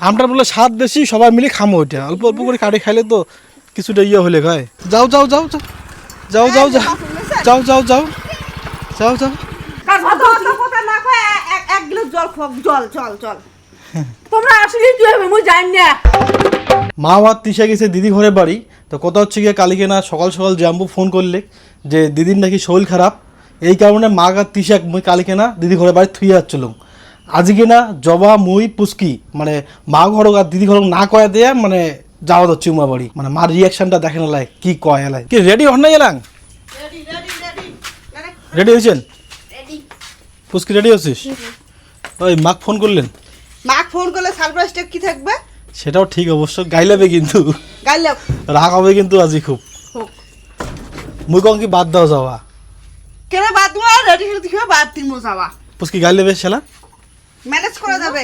আমটার বলে স্বাদ বেশি, সবাই মিলে খামো ওইটা, অল্প অল্প করে কাটে খাইলে তো কিছুটা ইয়ে হলে খায়। যাও যাও যাও যাও যাও যাও যাও যাও যাও যাও যাও যাও এক গ্লাস জল খাও, জল জল জল। তোমরা আসলে কি হবে মুই জানি না। মা আর তিশা গেছে দিদি ঘরে বাড়ি, তো কথা হচ্ছে গিয়ে কালকে না সকাল সকাল জাম্বু ফোন করলে যে দিদির নাকি শরীর খারাপ, এই কারণে মা আর তিশাক মুই কালকে না দিদি ঘরে বাড়ি থুয়ে যাচ্ছিল। আজকে না জবা মুই পুচকি মানে মা ঘর আর দিদি ঘর না কয়া দেয়া মানে যাওয়া যাচ্ছে উমা বাড়ি, মানে মার রিয়াকশনটা দেখে না লাই কি কয় এলাই। কি রেডি হন না গেলাম? রেডি হয়েছেন? পুচকি রেডি হচ্ছিস? ওই মাক ফোন করলেন? মাক ফোন করলে সারপ্রাইজটা কি থাকবে? সেটাও ঠিক, অবশ্য গাইলাবে কিন্তু গাইলে রাগ হবে কিন্তু আজি খুব। মুই কম কি বাদ দাও যাওয়া? কেন বাদ দেবো? রেডি হতে হবে, বাদ দিমু যাওয়া। পুচকি গাইলাবে শালা? ম্যানেজ করা যাবে।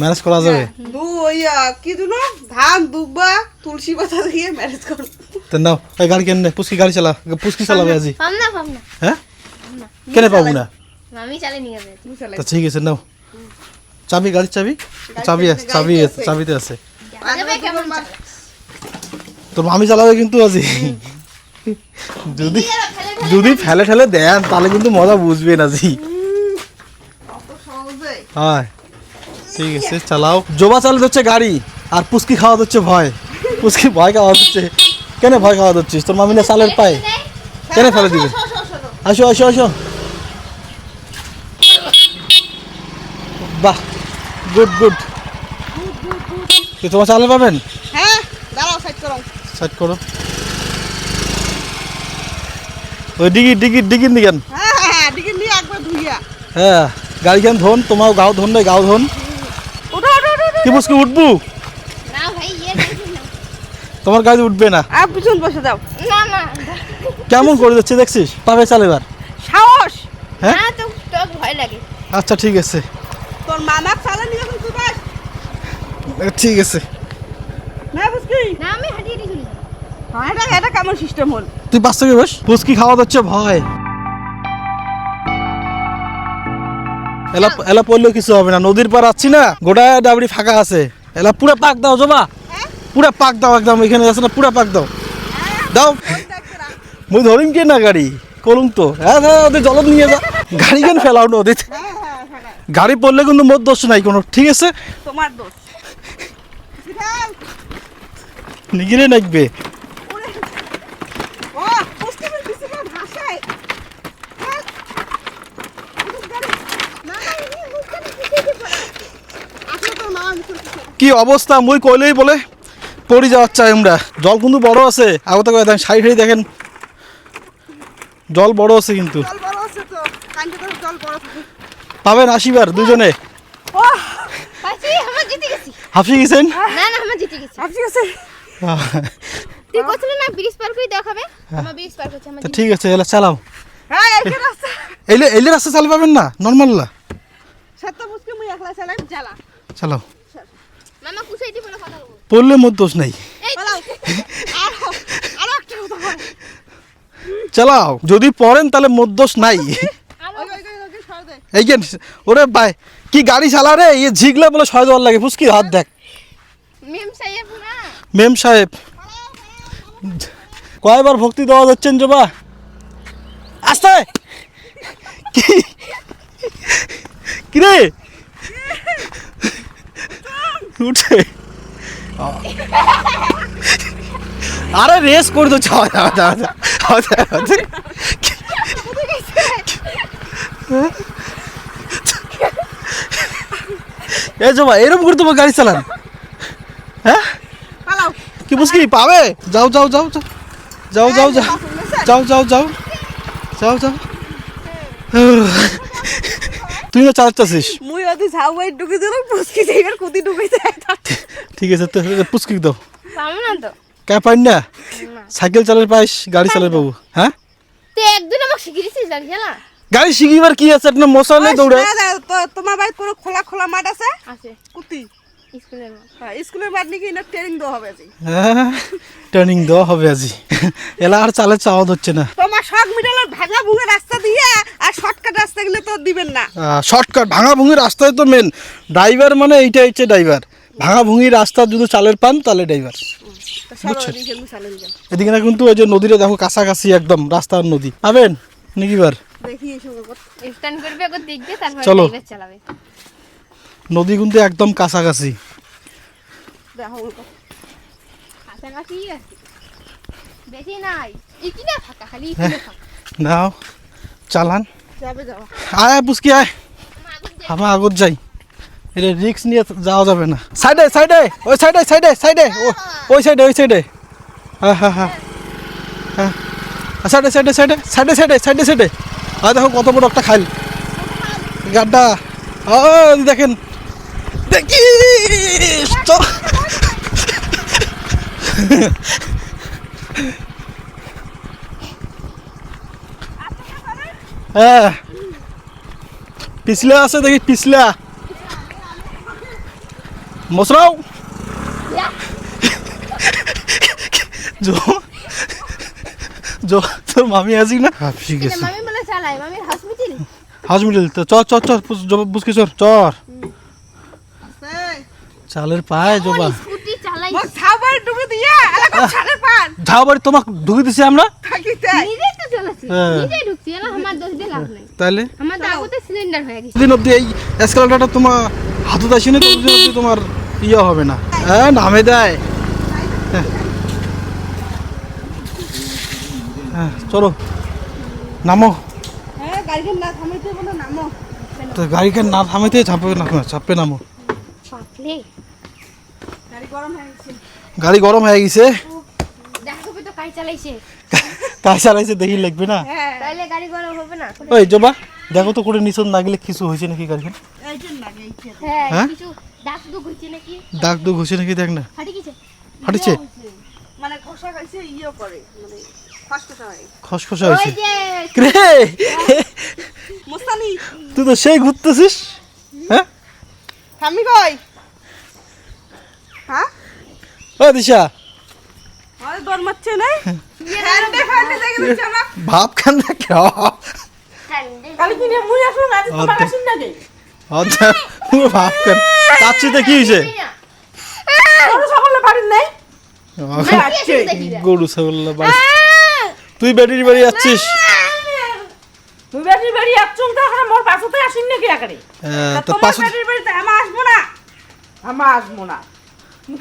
ম্যানেজ করা যাবে? ওই কি দিল ধান দুব্বা তুলসী পাতা দিয়ে ম্যানেজ করো। তো নাও এই গাড়ি কেন পুচকি গাড়ি চালা, পুচকি চালাবে আজি। পাম না হ্যাঁ কেন পাবো না? আমি চালাই নিয়ে যাবে। তো ঠিক আছে নাও চাবি, গাড়ির চাবি, চাবি আছে, চাবি আছে, চাবিতে আছে। তোর মামি চালাবে কিন্তু আজি। যদি যদি ফেলে ঠেলে দেন তাহলে কিন্তু মজা বুঝবেন আজি। হ্যাঁ ঠিক আছে চালাও। জবা চালাতে হচ্ছে গাড়ি আর পুচকি খাওয়া হচ্ছে ভয়। পুচকি ভয় খাওয়া হচ্ছে। কেন ভয় খাওয়া হচ্ছিস? তোর মামি না চালের পায়, কেন ফেলে দিবে? আসো আসো আসো। বাহ গুড গুড। কি তোমার চালে পাবেন? হ্যাঁ দাঁড়াও, সাইড করো। সাইড করো। ওই ডিগি ডিগি ডিগি দিকেন। হ্যাঁ হ্যাঁ হ্যাঁ, দিকে নিয়ে একবার ধুইয়া। হ্যাঁ গাড়িখান ধন, তোমার গাও ধন নাই, গাও ধন। ওঠো ওঠো ওঠো। কি মুসকি উঠবো? না ভাই ইয়ে দেখুন না। তোমার গাড়ি উঠবে না। আর পিছন বসে দাও। না না কেমন করে যাচ্ছে দেখছিস? পাবে চাল এবার? সাহস। হ্যাঁ না তো তো ভয় লাগে। আচ্ছা ঠিক আছে তোর মামা চালা নিয়ে যখন তুই বাস। ঠিক আছে। না বুঝকি? না আমি হাঁটিয়ে দিয়ে চলে যাবো। হ্যাঁ এটা এটা কেমন সিস্টেম হল? তুই বাস থেকে বস। পুচকি খাওয়া হচ্ছে ভয়। এলা এলা পড়লেও কিছু হবে না, নদীর পার আছি না, গোটা ডাবড়ি ফাঁকা আছে। এলা পুরা পাক দাও জবা, পুরা পাক দাও একদম। এখানে আছে না, পুরা পাক দাও দাও। মুই ধরিম কে না গাড়ি করুম তো। হ্যাঁ হ্যাঁ ওদের জলত নিয়ে যা, গাড়ি কেন ফেলাও নদীতে? গাড়ি পড়লে কিন্তু মোর দোষ নাই কোনো, ঠিক আছে? তোমার দোষ। নিগিরে নাকবে। ও পুষ্টি বিল পিছনে ভাষায়। কি অবস্থা মুই কইলেই বলে পড়ে যাওয়ার চাই আমরা। জল কিন্তু বড় আছে, আগত করে দেখেন সাইড সাইড দেখেন জল বড় আছে কিন্তু। জল বড় আছে তো, কাঞ্চে তো জল বড় থাকে। পাবেন আসিবার দুজনে। ও পাছি আমরা জিতে গেছি। হাফি গেছেন? না না আমরা জিতে গেছি। ঠিক আছে। তুই কইছিলি না ব্রিজ পার করে দেখাবে? আমরা ব্রিজ পার করছি আমরা। তো ঠিক আছে এলা চালাও। হ্যাঁ এই যে রাস্তা। এলে এলে রাস্তা চালাতে পাবেন না নর্মাল না? সত্য পুষ্কি মুই একলা চালাই জ্বালা। চালাও। মামা কুছাই দি বলে কথা বলবো। পড়লে মোর দোষ নাই। এই চালাও। আর একটা কথা বল। চালাও, যদি পড়েন তাহলে মোর দোষ নাই। ওই সর দে। এই যে ওরে ভাই কি গাড়ি চালা রে, ইয়ে ঝিগলে বলে 6 দেওয়ার লাগে। ফুসকি হাত দেখ। মেম সাহেব না। মেম সাহেব কয়বার ভক্তি দেওয়া যাচ্ছেন জবা? আস্তে কি কিরে উঠে আরে রেস করে তো এ জবা এরকম করে তোমার গাড়ি চালান? হ্যাঁ পালাও। কি বুঝকি পাবে? যাও যাও যাও যাও যাও যাও যাও যাও যাও যাও যাও যাও। তুই না চালাচ্ছিস? মুই ওদি ঝাউয়াই ঢুকে দিলাম, পুষ্কি যাইবার কুদি ঢুকে যায়। ঠিক আছে তো পুচকি দাও। পাবো না তো। কে পাই না? সাইকেল চালার পাইস, গাড়ি চালার পাবো। হ্যাঁ তুই একদিন আমাকে শিখিয়ে দিছিস গাড়ি চালা? গাড়ি শিখিবার কি আছে? একটা মশালে দৌড়ে। তোমার বাড়ি কোনো খোলা খোলা মাঠ আছে? আছে কুতি স্কুলের মাঠ। হ্যাঁ স্কুলের মাঠ নাকি না ট্রেনিং দেওয়া হবে আজি। হ্যাঁ টার্নিং দেওয়া হবে আজি। এলা আর চালে চাওয়া হচ্ছে না। তোমার শখ মিটালের ভাঙা ভুঙে রাস্তা দিয়ে আর শর্টকাট রাস্তা গেলে তো দিবেন না। শর্টকাট ভাঙা ভুঙি রাস্তায় তো মেন ড্রাইভার মানে এইটা হচ্ছে ড্রাইভার। ভাঙা ভুঙি রাস্তা যদি চালের পান তাহলে ড্রাইভার। তো চলো এদিকে আমি চালিয়ে যাও। এদিকে না কিন্তু ওই যে নদীটা দেখো কাছাকাছি একদম রাস্তার নদী পাবেন নাকিবার। দেখি এই সময় কত স্ট্যান্ড করবে ওকে দেখবে তারপর চলো। ড্রাইভার চালাবে। নদী কিন্তু একদম কাছাকাছি। দেখো কাছাকাছি আছে, বেশি নাই, ইকিনা ফাঁকা, খালি ইকিনা ফাঁকা। নাও চালান। যাবে যাও। আয় পুষ্কি আয়, আমার আগত যাই। এটা রিক্স নিয়ে যাওয়া যাবে না। সাইডে সাইডে ওই সাইডে সাইডে সাইডে ওই সাইডে ওই সাইডে। হ্যাঁ হ্যাঁ হ্যাঁ হ্যাঁ সাইডে সাইডে সাইডে সাইডে সাইডে সাইডে সাইডে। আর দেখো কত বড় একটা খাল গাড্ডা। ও দেখেন দেখি হ্যাঁ পিছলা আছে দেখি পিছলা মশরাও তোর মামি আছি না ঠিক আছে। মামি বলে চালায়, মামির হসপিটাল। হসপিটাল তো চর চর চর বুঝকে চর চর চালের পায় জবা স্কুটি চালাই মোর ছাবার ডুবে দিয়া এলাকা ছাড়ে পান যাও বাড়ি তোমাকে ঢুকে দিছি আমরা থাকিতে নিজেই তো চলেছি, হ্যাঁ। নিজেই ঢুকছি, এলা আমার দোষ দিয়ে লাভ নাই। তাহলে আমার দাগুতে সিলিন্ডার হয়ে গেছে। দিন অব্দি এই এসকালেটারটা তোমার হাতত আসেনি তো দিন অব্দি তোমার ইয়ে হবে না। হ্যাঁ নামে দেয়। হ্যাঁ চলো নামো। হ্যাঁ গাড়িকে না থামাইতে বলো নামো। তো গাড়িকে না থামাইতে চাপে না চাপে নামো। বাপরে, গাড়ি গরম হয়ে গেছে। গাড়ি গরম হয়ে গেছে। দেখো তো কাই চালাইছে, কাজ চালাইছে দেখি লাগবে না। হ্যাঁ তাইলে গাড়ি গরম হবে না। ওই জবা দেখো তো করে নিচন না গেলে কিছু হয়েছে নাকি গাড়িখান। এইটার লাগে এইটা হ্যাঁ, হ্যাঁ? কিছু দাগ দুগ হইছে নাকি? দাগ দুগ হয়েছে নাকি দেখ না। ফাটি গেছে। ফাটিছে মানে ঘষা খাইছে ইয়ে করে মানে ফাস্টটা হয় খসখসা ওই হয়েছে যে রে। মুস্তানি তুই তো সেই ঘুরতেছিস। হ্যাঁ থামি কই হ্যাঁ ও দিশা আরে দর মারছে না হ্যাঁ দেখাতে দেখে দিছ না ভাব খান না কেউ। কাল কি নিয়ে মুই আসলো না তোমার আসিন না গে আচ্ছা তুমি ভাব খান তাচ্ছিতে কি হয়েছে। তোর সকালে বাড়ি নাই গরু ছাগল বাড়ি তুই ব্যাটারি বাড়ি যাচ্ছিস। তুই ব্যাটারি বাড়ি আসছুম তো এখন মোর পাছতে আসিন না কি আকারে তো তোমার পাশে ব্যাটারি বাড়িতে আমা আসবো না আমা আসবো না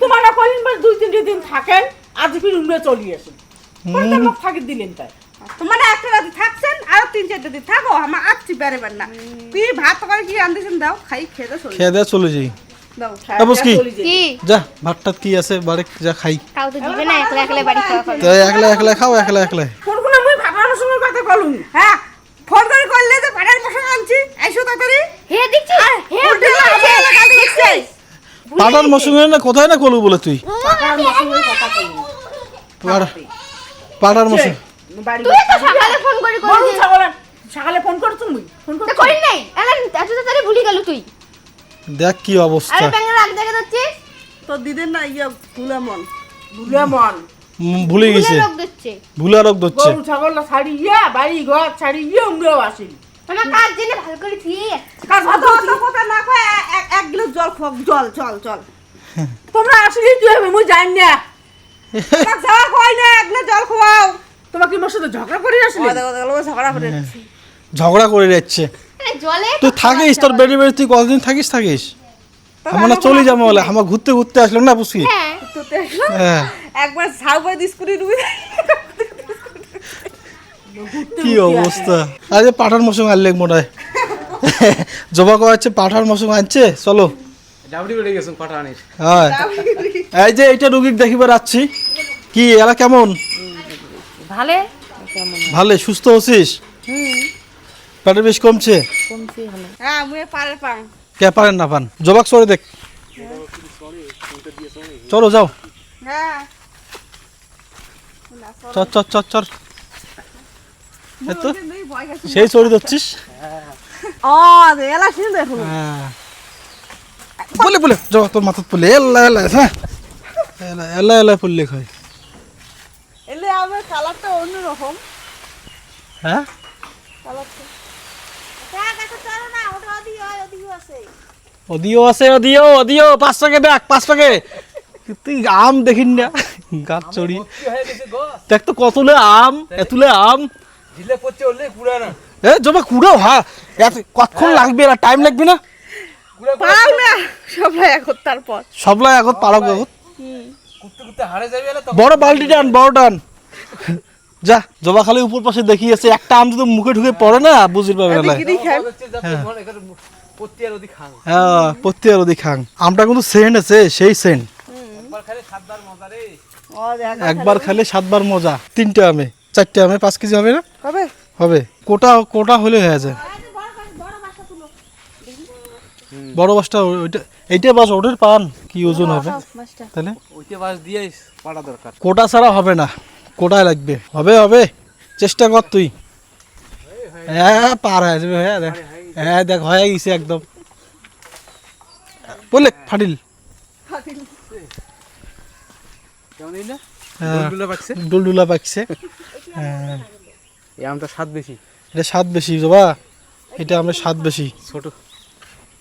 তোমার না কইলেন বাস 2-3 দিন থাকেন আজ ফির উমরে চলি আসেন কোনটা মুখ থাকি দিলেন তাই তোমার একটা রাতে থাকছেন আর 3-4 দিন থাকো আমা আসছি বেরেবার না তুই ভাত করে কি আনতেছেন দাও খাই খেতে চলি খেয়ে দেয়া চলে যাই। দাও তারপর কি? কি যা ভাতটা কি আছে বাড়ি যা খাই। কাউ তো দিবে না, একলা একলা বাড়ি খাওয়া খাবে। তো একলা একলা খাও একলা একলা। ফোন করে মুই ভাটার সঙ্গে কথা কলুম হ্যাঁ ফোন করে কইলে যে ভাটার মশা আনছি আইসো তাড়াতাড়ি হে দেখছি, হে উল্টে আছে দেখছি পাটার মৌসুমে না কোথায় না কলু বলে তুই ভাটার মশার কথা কইলি পাটার মৌসুম বাড়ি তুই তো সকালে ফোন করে গরু কইলি। ছাগলের সকালে ফোন করছ মুই ফোন তো করছ করি নাই, এলা এত তাড়াতাড়ি ভুলি গেল তুই। দেখ কি অবস্থা। আরে ব্যাঙের আগ দেখে যাচ্ছিস, তো দিদের না ইয়া ভুলেমন ভুলে গেছে লোক দিচ্ছে। ভুলা রোগ ধরছে। গরু ছাগল ছাড়ি ইয়া বাড়ি ঘর ছাড়ি ইয়া উমরেও আসিল আমার কাজ জেনে ভালো করে থিয়ে কাজ অত কথা না কয় এক গ্লাস জল খাও জল চল চল তোমরা আসলে কি হবে মুই জানি না তোমাক যাওয়া কই না এক গ্লাস জল খাও তোমাকে কি মোর সাথে ঝগড়া করে আসলে ঝগড়া করে ঝগড়া করে যাচ্ছে। আরে জলে তুই থাকিস তোর বেড়ি বেড়ি তুই কতদিন থাকিস থাকিস। আমরা না চলে যাবো বলে আমার ঘুরতে ঘুরতে আসলাম না বুঝি। হ্যাঁ তো দেখলাম হ্যাঁ একবার ছাউবাই দিসকুরি ডুবে কি অবস্থা। আজ পাঠার মৌসুম আনলে মনে হয় জবা করাচ্ছে পাঠার মৌসুম আনছে চলো। ডাবডি বেড়ে গেছেন পাঠানির। হ্যাঁ এই যে এইটা রুগীর দেখিবার আসছি। কি এরা কেমন ভালে ভালো সুস্থ হচ্ছিস। পেটের বেশ কমছে। হ্যাঁ মুই পারে পাং কে পারেন না পান জবাক সরে দেখ চলো যাও হ্যাঁ চর চর চর চর এতো সেই চড়ি ধরছিস। ও এলা শুন দেখো হ্যাঁ বলে বলে জবা তোর মাথাত পড়লে এল্লা এল্লা হ্যাঁ এল্লা এল্লা এল্লা পড়লে হয়। এলে আমার কালারটা অন্যরকম হ্যাঁ কালারটা দেখ এটা চলো না ওটা ওদিকে আছে ওদিও আছে, ওদিও 5 টাকা দেখ, 5 টাকা। তুই আম দেখিন না গাছ চড়ি, দেখ তো কতলে আম, এতুলে আম। ঝিলে পড়ছে ওলে পুরা না এ জমা কুড়াও, হ্যাঁ কতক্ষণ লাগবে, আর টাইম লাগবে না? পাও না সবাই এখন তারপর সবলাই এখন পারক এখন। কুত্তে কুত্তে হারে যাবে না তো বড় বালতি টান, বড় টান। যা জবা খালি উপর পাশে দেখিয়েছে, একটা আম যদি মুখে ঢুকে পড়ে না বুঝির পাবে না। পড়তে আর ওদি খান হ্যাঁ পত্তি আর ওদিক খাং। আমটা কিন্তু সেন্ট আছে, সেই সেন্ট। একবার খালি সাতবার মজা রে একবার খেলে 7 বার মজা। 3টে আমে 4টে আমে 5 কেজি হবে না? হবে হবে। কোটা হলে হয়ে যায়। বড় বাসটা ওইটা, এইটা বাস ওটার পান কি ওজন হবে তাহলে? ওইতে বাস দিয়ে পাড়া দরকার। কোটা ছাড়া হবে না, কোটায় লাগবে। হবে চেষ্টা কর তুই। হ্যাঁ পার হয়ে যাবে। হ্যাঁ দেখ হয়ে গেছে একদম। বলে ফাটিল। কেমন এই না হ্যাঁ, দুলদুলা পাকছে ডুলডুলা পাকছে। হ্যাঁ এই আমটা স্বাদ বেশি, এটা স্বাদ বেশি জবা, এটা আমরা স্বাদ বেশি। ছোট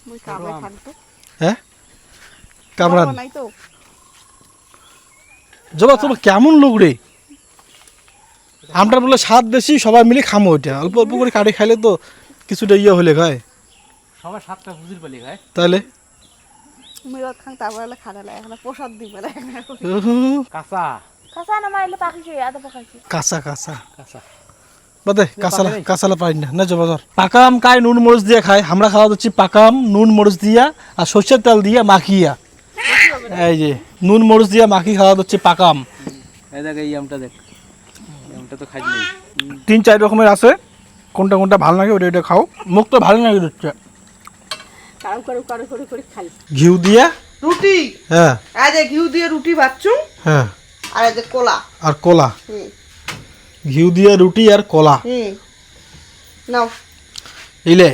মুই কামে খানতো হ্যাঁ কামরান নাই তো জবা তোমার কেমন লোক রে? আমটার বলে স্বাদ বেশি, সবাই মিলে খামো। ওইটা অল্প অল্প করে কাটে খাইলে তো কিছুটা ইয়ে হলে খায়, সবাই সাতটা বুঝির পালি খায়। তাহলে মুই রত খান তারপরে খাড়া লাগে এখন প্রসাদ দিবে না কাঁচা কাঁচা না মারলে পাখিছে আদা পাকাইছে। কাঁচা কাঁচা কাঁচা বাদে কাঁচালা পাই না জবা ধর। পাকা আম খায় নুন মরিচ দিয়ে খায়, আমরা খাওয়া দিচ্ছি পাকা আম নুন মরিচ দিয়া আর সর্ষের তেল দিয়া মাখিয়া। এই যে নুন মরিচ দিয়া মাখি খাওয়া দিচ্ছি পাকা আম। এই দেখ এই আমটা দেখ, এই আমটা তো খাই নাই। 3-4 রকমের আছে, কোনটা ভালো লাগে ওটা খাও। মুখ তো ভালো লাগে দিচ্ছে। কারো করে খাই ঘিউ দিয়া রুটি, হ্যাঁ এই যে ঘিউ দিয়ে রুটি বাচ্চু, হ্যাঁ আর এই যে কোলা। আর কলা, ঘিউ দিয়ে রুটি আর কলা নাও ইলে।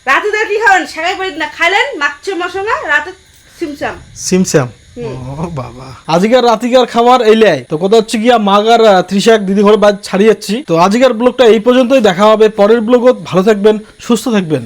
রাতে দিয়ে কি খাবেন? সাগাই করে না খাইলেন মাছ মশলা, রাতে সিমসাম। সিমসাম। ও বাবা, আজকের রাতিকার খাবার এইলে। তো কথা হচ্ছে গিয়া মাগার 30 দিদি ঘরে বাদ ছাড়িয়ে যাচ্ছি। তো আজকের ব্লগটা এই পর্যন্তই, দেখা হবে পরের ব্লগত। ভালো থাকবেন, সুস্থ থাকবেন।